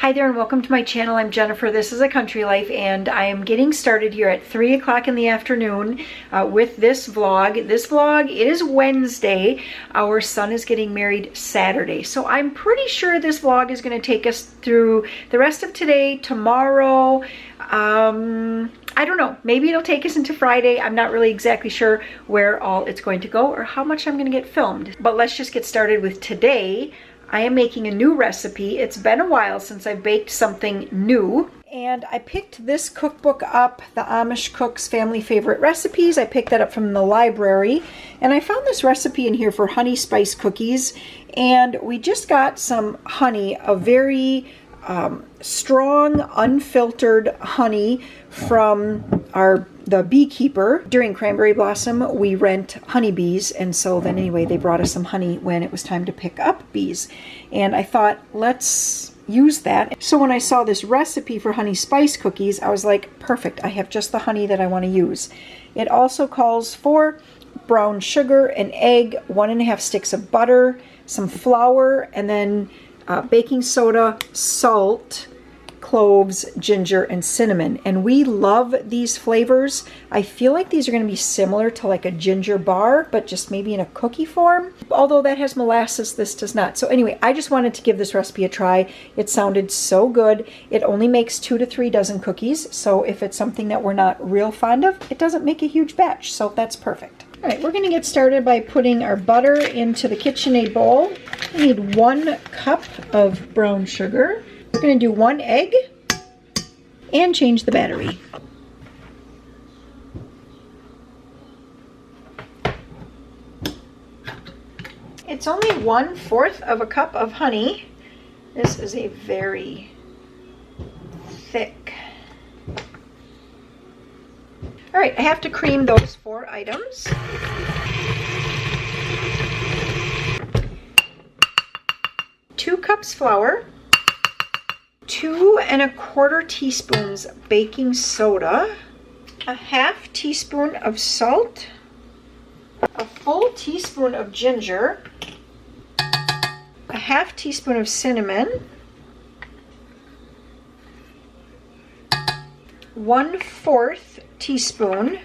Hi there and welcome to my channel. I'm Jennifer. This is A Country Life and I am getting started here at 3 o'clock in the afternoon with this vlog. This vlog, it is Wednesday. Our son is getting married Saturday. So I'm pretty sure this vlog is going to take us through the rest of today, tomorrow. I don't know. Maybe it'll take us into Friday. I'm not really exactly sure where all it's going to go or how much I'm going to get filmed. But let's just get started with today. I am making a new recipe. It's been a while since I've baked something new. And I picked this cookbook up, the Amish Cook's Family Favorite Recipes. I picked that up from the library. And I found this recipe in here for honey spice cookies. And we just got some honey, a very strong, unfiltered honey from the beekeeper. During cranberry blossom, we rent honeybees, and so then anyway, they brought us some honey when it was time to pick up bees. And I thought, let's use that. So when I saw this recipe for honey spice cookies, I was like, perfect, I have just the honey that I want to use. It also calls for brown sugar, an egg, 1.5 sticks of butter, some flour, and then baking soda, salt, cloves, ginger, and cinnamon. And we love these flavors. I feel like these are going to be similar to like a ginger bar, but just maybe in a cookie form. Although that has molasses, this does not. So anyway, I just wanted to give this recipe a try. It sounded so good. It only makes 2 to 3 dozen cookies. So if it's something that we're not real fond of, it doesn't make a huge batch. So that's perfect. All right, we're going to get started by putting our butter into the KitchenAid bowl. We need 1 cup of brown sugar. We're going to do 1 egg and change the battery. It's only 1/4 of a cup of honey. This is a very thick. All right, I have to cream those 4 items. Two cups flour, 2 1/4 teaspoons baking soda, a 1/2 teaspoon of salt, a full teaspoon of ginger, a 1/2 teaspoon of cinnamon, 1/4 teaspoon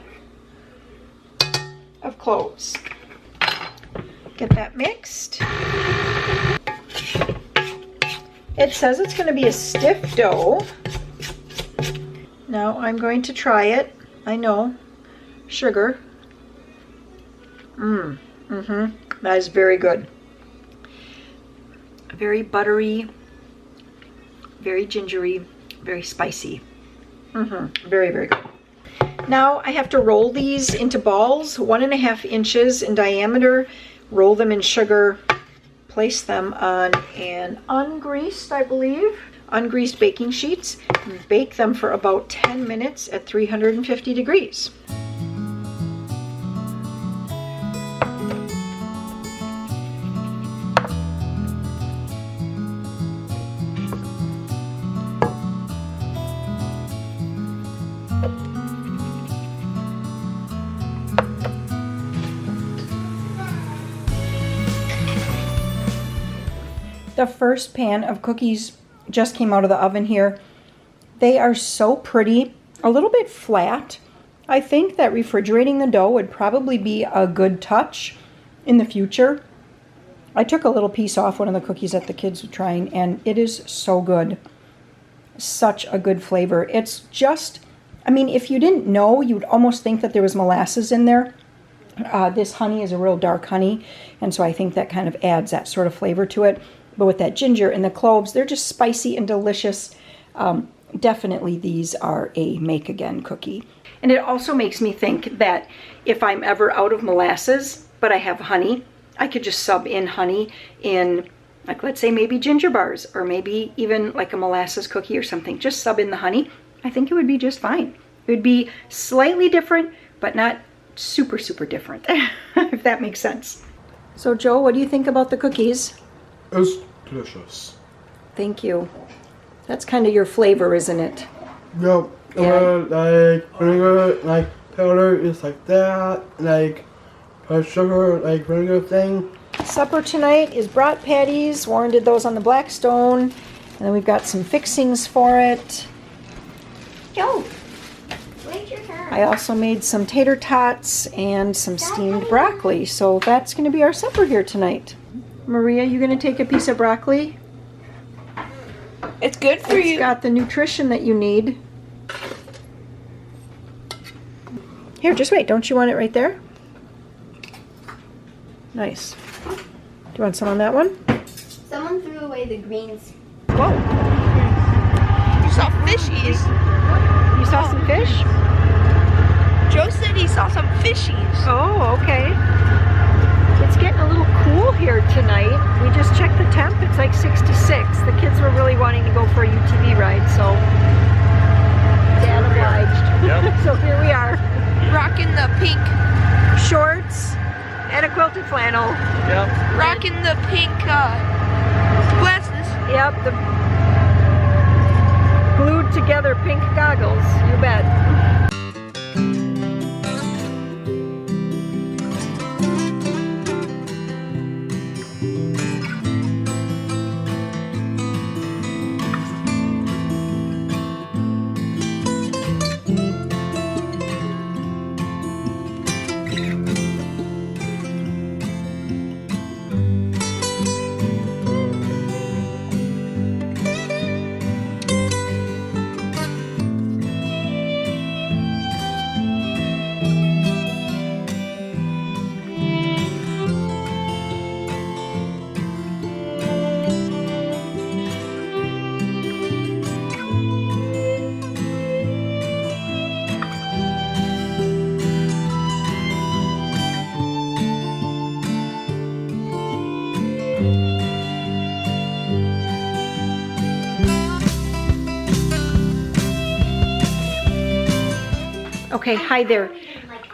of cloves. Get that mixed. It says it's going to be a stiff dough. Now I'm going to try it. I know. Sugar. That is very good. Very buttery, very gingery, very spicy. Very, very good. Now I have to roll these into balls, 1.5 inches in diameter. Roll them in sugar. Place them on an ungreased, I believe, ungreased baking sheets. And bake them for about 10 minutes at 350 degrees. The first pan of cookies just came out of the oven here. They are so pretty, a little bit flat. I think that refrigerating the dough would probably be a good touch in the future. I took a little piece off one of the cookies that the kids were trying, and it is so good. Such a good flavor. It's just, I mean, if you didn't know, you'd almost think that there was molasses in there. This honey is a real dark honey, and so I think that kind of adds that sort of flavor to it. But with that ginger and the cloves, they're just spicy and delicious. Definitely these are a make again cookie. And it also makes me think that if I'm ever out of molasses, but I have honey, I could just sub in honey in, like, let's say maybe ginger bars, or maybe even like a molasses cookie or something. Just sub in the honey. I think it would be just fine. It would be slightly different, but not super, super different, if that makes sense. So Joe, what do you think about the cookies? It's delicious. Thank you. That's kind of your flavor, isn't it? Yep. Yeah. Like vinegar, like powder is like that, like sugar, like vinegar thing. Supper tonight is brat patties. Warren did those on the Blackstone. And then we've got some fixings for it. Joe, wait your turn. I also made some tater tots and some steamed broccoli. So that's going to be our supper here tonight. Maria, you going to take a piece of broccoli? It's good for It's you. got the nutrition that you need. Here, just wait. Don't you want it right there? Nice. Do you want some on that one? Someone threw away the greens. Whoa. You saw fishies. You saw some fish? Joe said he saw some fishies. Oh, okay. It's getting a little cool here tonight. We just checked the temp. It's like 66. The kids were really wanting to go for a UTV ride, so Dad obliged. Yep. So here we are. Rocking the pink. Shorts and a quilted flannel. Yep. Rocking the pink glasses. Yep, the glued together pink goggles. You bet. Okay, hi there.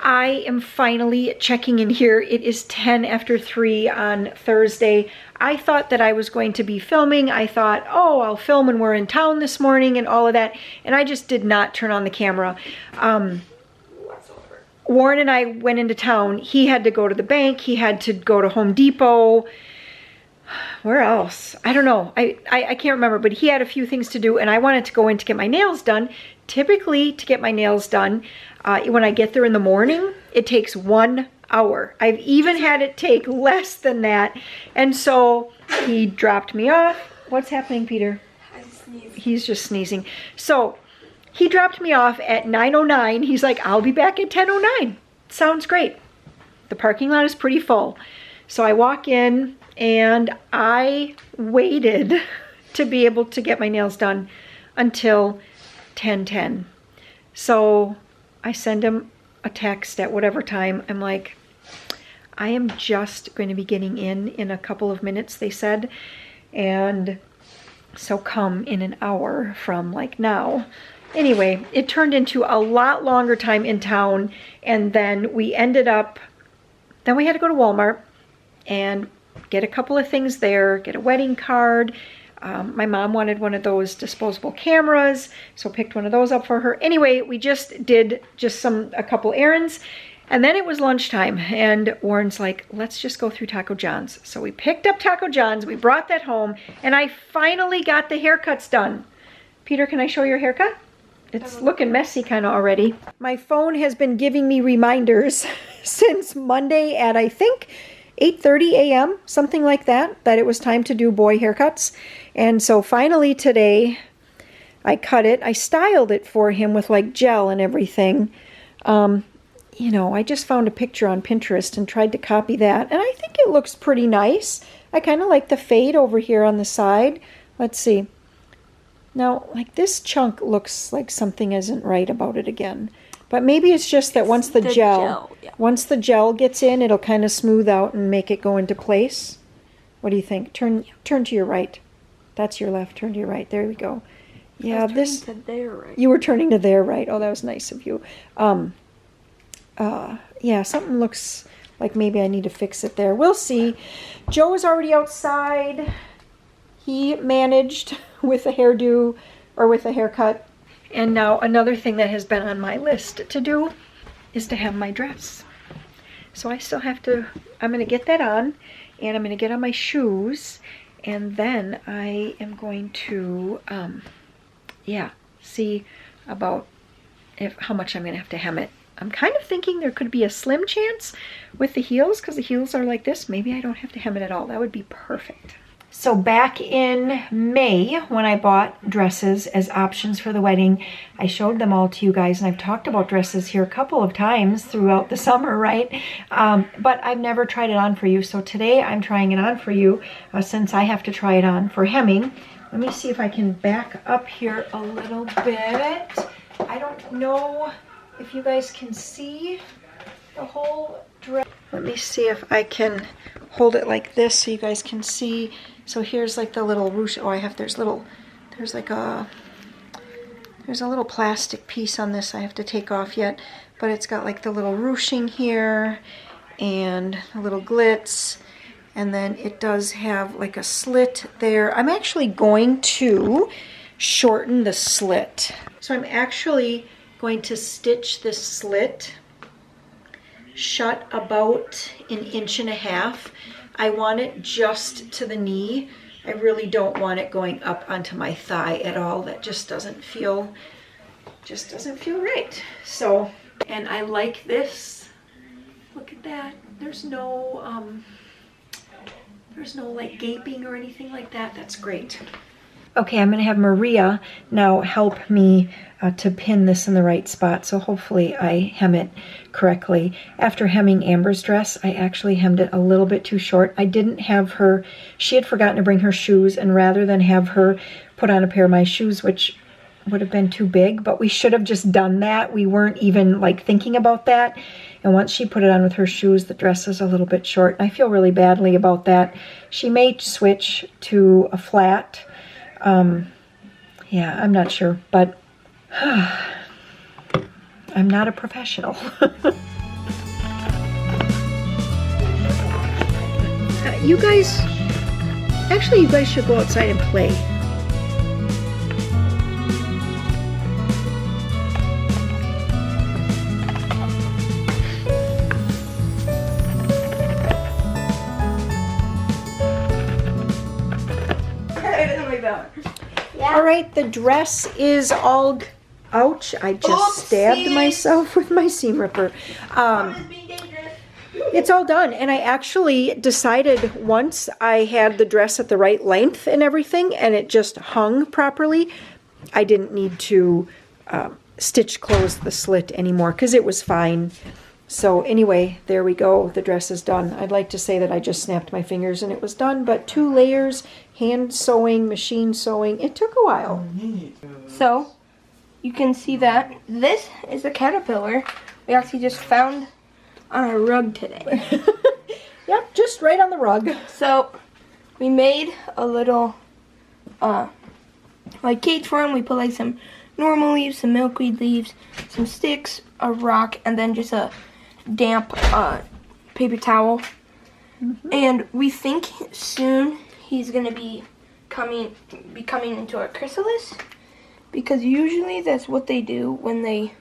I am finally checking in here. It is 10 after 3 on Thursday. I thought that I was going to be filming. I thought, oh, I'll film when we're in town this morning and all of that. And I just did not turn on the camera. Warren and I went into town. He had to go to the bank. He had to go to Home Depot. Where else? I don't know. I can't remember, but he had a few things to do and I wanted to go in to get my nails done. Typically, to get my nails done, when I get there in the morning, it takes 1 hour. I've even had it take less than that. And so he dropped me off. What's happening, Peter? I'm sneezing. He's just sneezing. So he dropped me off at 9:09. He's like, I'll be back at 10:09. Sounds great. The parking lot is pretty full. So I walk in and I waited to be able to get my nails done until 10:10. So I send him a text at whatever time. I'm like, I am just going to be getting in a couple of minutes, they said. And so come in an hour from like now. Anyway, it turned into a lot longer time in town. And then we ended up, then we had to go to Walmart and get a couple of things there, get a wedding card. My mom wanted one of those disposable cameras, so picked one of those up for her. Anyway, we just did a couple errands, and then it was lunchtime, and Warren's like, let's just go through Taco John's. So we picked up Taco John's, we brought that home, and I finally got the haircuts done. Peter, can I show your haircut? It's looking messy kind of already. My phone has been giving me reminders since Monday at, I think, 8:30 a.m., something like that it was time to do boy haircuts. And so finally today, I cut it. I styled it for him with like gel and everything. You know, I just found a picture on Pinterest and tried to copy that. And I think it looks pretty nice. I kind of like the fade over here on the side. Let's see. Now, like this chunk looks like something isn't right about it again. But maybe it's just that once the once the gel gets in, it'll kind of smooth out and make it go into place. What do you think? Turn to your right. That's your left. Turn to your right. There we go. Yeah, this. To their right. You were turning to their right. Oh, that was nice of you. Yeah, something looks like maybe I need to fix it there. We'll see. Joe is already outside. He managed with a hairdo or with a haircut. And now another thing that has been on my list to do is to have my dress. So I still have to, I'm going to get that on, and I'm going to get on my shoes, And then I am going to, see about how much I'm going to have to hem it. I'm kind of thinking there could be a slim chance with the heels, because the heels are like this. Maybe I don't have to hem it at all. That would be perfect. So back in May, when I bought dresses as options for the wedding, I showed them all to you guys, and I've talked about dresses here a couple of times throughout the summer, right? But I've never tried it on for you. So today I'm trying it on for you, since I have to try it on for hemming. Let me see if I can back up here a little bit. I don't know if you guys can see the whole dress. Let me see if I can hold it like this so you guys can see. So here's like the little ruche. Oh, there's a little plastic piece on this I have to take off yet, but it's got like the little ruching here and a little glitz, and then it does have like a slit there. I'm actually going to shorten the slit. So I'm actually going to stitch this slit shut about 1.5 inches. I want it just to the knee. I really don't want it going up onto my thigh at all. That just doesn't feel right. So, and I like this. Look at that. There's no like gaping or anything like that. That's great. Okay, I'm gonna have Maria now help me to pin this in the right spot, so hopefully I hem it correctly. After hemming Amber's dress, I actually hemmed it a little bit too short. I didn't have her, she had forgotten to bring her shoes, and rather than have her put on a pair of my shoes, which would have been too big, but we should have just done that. We weren't even like thinking about that. And once she put it on with her shoes, the dress is a little bit short. I feel really badly about that. She may switch to a flat. Yeah, I'm not sure, but I'm not a professional. You guys should go outside and play. Yeah. All right, the dress is all, ouch, I just stabbed myself with my seam ripper. It's all done, and I actually decided once I had the dress at the right length and everything, and it just hung properly, I didn't need to stitch close the slit anymore, because it was fine. So anyway, there we go. The dress is done. I'd like to say that I just snapped my fingers and it was done, but 2 layers, hand sewing, machine sewing. It took a while. So, you can see that this is a caterpillar we actually just found on a rug today. Yep, just right on the rug. So, we made a little, like cage for him. We put like some normal leaves, some milkweed leaves, some sticks, a rock, and then just a damp paper towel. And we think soon he's gonna be coming into our chrysalis, because usually that's what they do when they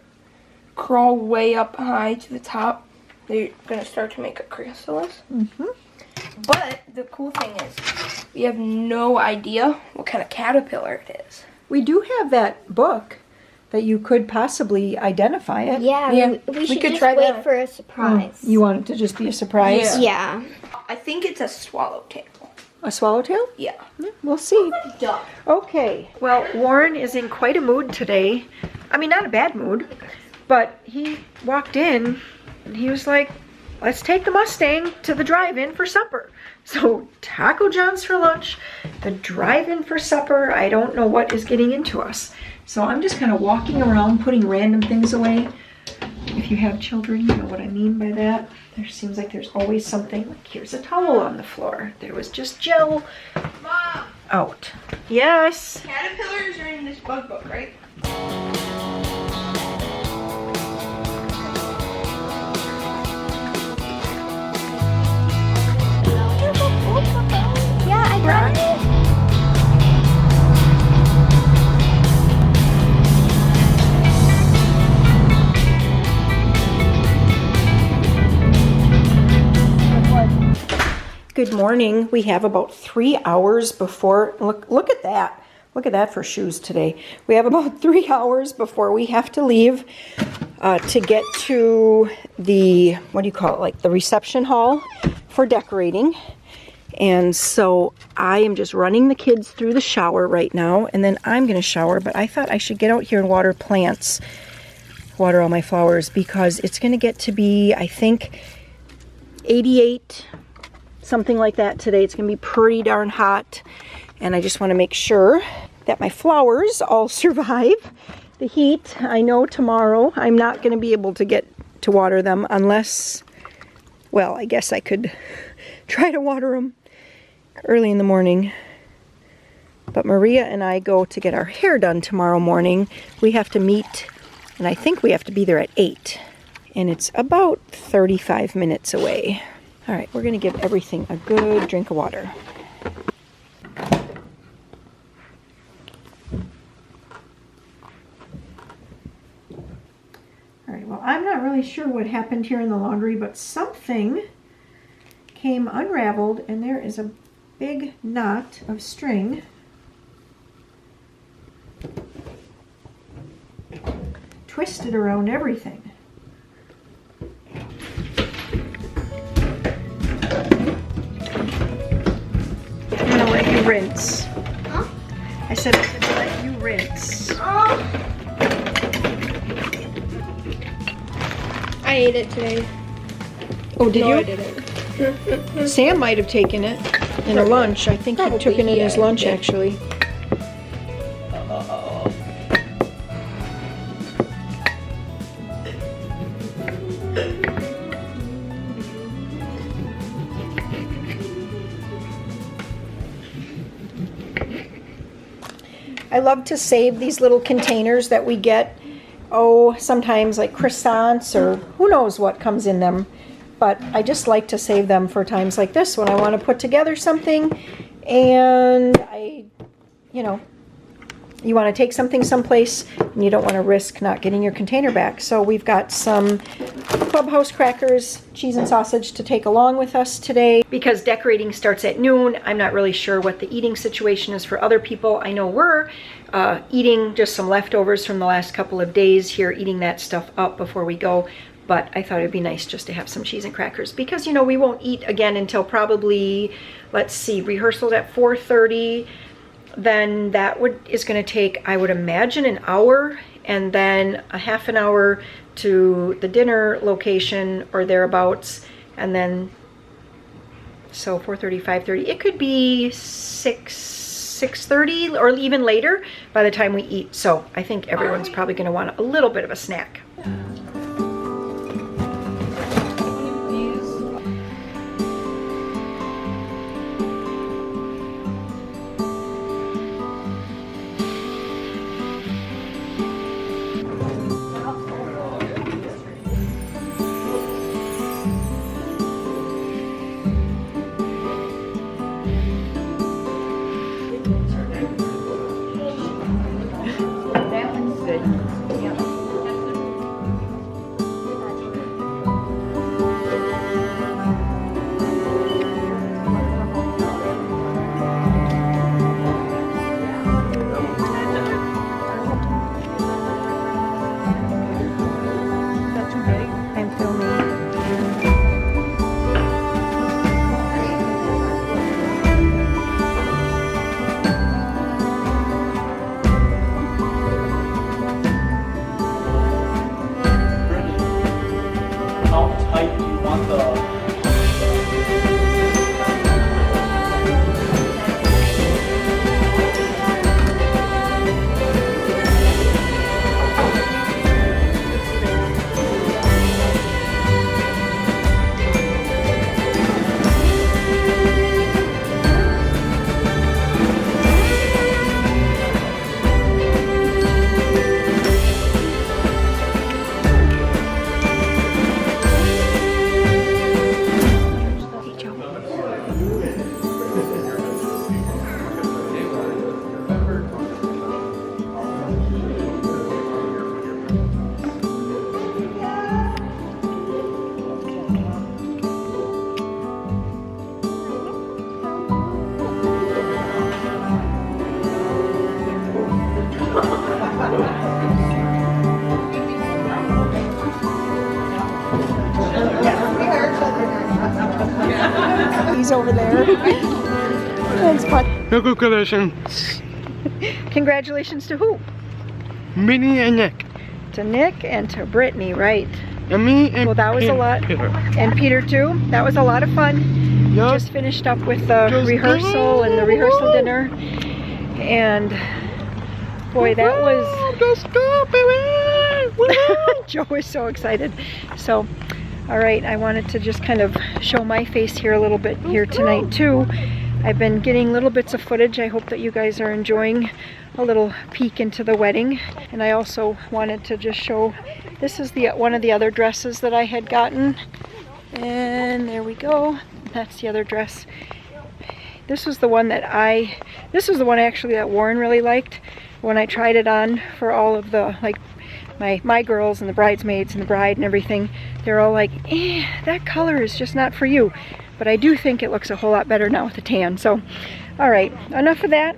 crawl way up high to the top. They're gonna start to make a chrysalis. But the cool thing is we have no idea what kind of caterpillar it is. We do have that book that you could possibly identify it. Yeah, we should could just try wait that. for a surprise. You want it to just be a surprise? Yeah. I think it's a swallowtail. A swallowtail? Yeah. We'll see. Duh. Okay. Well, Warren is in quite a mood today. I mean, not a bad mood, but he walked in and he was like, let's take the Mustang to the drive-in for supper. So Taco John's for lunch, the drive-in for supper. I don't know what is getting into us. So I'm just kind of walking around putting random things away. If you have children, you know what I mean by that. There seems like there's always something. Like here's a towel on the floor. There was just gel Mom, out. Yes. caterpillars are in this bug book, right? Yeah, I got it. Good morning, we have about 3 hours before, look at that. Look at that for shoes today. We have about 3 hours before we have to leave to get to the, what do you call it, like the reception hall for decorating. And so I am just running the kids through the shower right now, and then I'm going to shower, but I thought I should get out here and water plants, water all my flowers, because it's going to get to be, I think, 88, something like that today. It's going to be pretty darn hot, and I just want to make sure that my flowers all survive the heat. I know tomorrow I'm not going to be able to get to water them unless, well, I guess I could try to water them early in the morning. But Maria and I go to get our hair done tomorrow morning. We have to meet, and I think we have to be there at 8. And it's about 35 minutes away. All right, we're going to give everything a good drink of water. All right, well, I'm not really sure what happened here in the laundry, but something came unraveled, and there is a big knot of string twisted around everything. I'm gonna let you rinse. Huh? I said I'm gonna let you rinse. Oh. I ate it today. Oh, did No, you? I didn't. Sam might have taken it in a lunch. I think he Probably, took it in yeah, his lunch, he did. actually. I love to save these little containers that we get. Oh, sometimes like croissants or who knows what comes in them. But I just like to save them for times like this when I want to put together something and you want to take something someplace and you don't want to risk not getting your container back. So we've got some Clubhouse crackers, cheese and sausage to take along with us today. Because decorating starts at noon, I'm not really sure what the eating situation is for other people. I know we're eating just some leftovers from the last couple of days here, eating that stuff up before we go. But I thought it'd be nice just to have some cheese and crackers because, we won't eat again until probably, let's see, rehearsals at 4:30. Then that is going to take, I would imagine, an hour, and then a half an hour to the dinner location or thereabouts, and then so 4:30, 5:30. It could be 6:30 or even later by the time we eat. So I think everyone's probably going to want a little bit of a snack. Joey's over there. Thanks, bud. Congratulations. Congratulations to who? Minnie and Nick. To Nick and to Brittany, right? And me and Well, that was a lot. Peter. And Peter too. That was a lot of fun. Yup. Just finished up with the Just rehearsal and the rehearsal dinner. And boy, that was... Let's go, baby! Woo! Joe is so excited. So, all right, I wanted to just kind of show my face here a little bit here tonight too. I've been getting little bits of footage. I hope that you guys are enjoying a little peek into the wedding. And I also wanted to just show, this is one of the other dresses that I had gotten. And there we go. That's the other dress. This was the one that this was the one actually that Warren really liked. When I tried it on for all of the, like, my girls and the bridesmaids and the bride and everything, they're all like, that color is just not for you. But I do think it looks a whole lot better now with the tan. So, all right, enough of that.